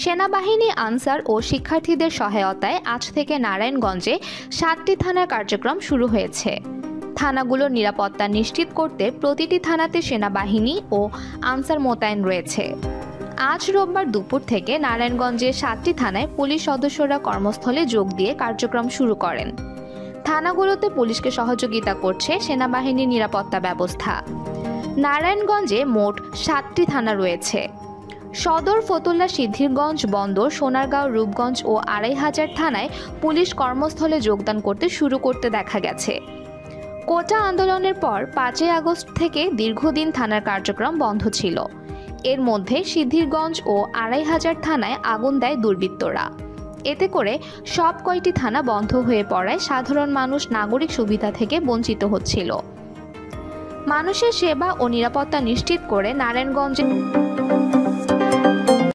সেনাবাহিনী, আনসার ও শিক্ষার্থীদের সহায়তায় আজ থেকে নারায়ণগঞ্জে 7টি থানার কার্যক্রম শুরু হয়েছে। থানাগুলোর নিরাপত্তা নিশ্চিত করতে প্রতিটি থানাতে সেনাবাহিনী ও আনসার মোতায়েন রয়েছে। আজ রোববার দুপুর থেকে নারায়ণগঞ্জে 7টি থানায় পুলিশ সদস্যরা কর্মস্থলে যোগ দিয়ে কার্যক্রম শুরু করেন। থানাগুলোতে পুলিশকে সহযোগিতা করছে সেনাবাহিনীর নিরাপত্তা ব্যবস্থা। নারায়ণগঞ্জে মোট 7টি থানা রয়েছে। সদর, ফতুল্লা, সিদ্ধিরগঞ্জ, বন্দর, সোনারগাঁও, রূপগঞ্জ ও 2500 থানায় পুলিশ কর্মস্থলে যোগদান শুরু করতে দেখা গেছে। কোটা আন্দোলনের পর 5ই আগস্ট থেকে দীর্ঘদিন থানার কার্যক্রম বন্ধ ছিল। এর মধ্যে সিদ্ধিরগঞ্জ ও 2500 থানায় আগুন দেয় দুর্বৃত্তরা। এতে করে সব কয়টি থানা বন্ধ হয়ে পড়ায় সাধারণ মানুষ নাগরিক সুবিধা থেকে বঞ্চিত হচ্ছিল। মানুষের সেবা ও নিরাপত্তা নিশ্চিত করে নারায়ণগঞ্জে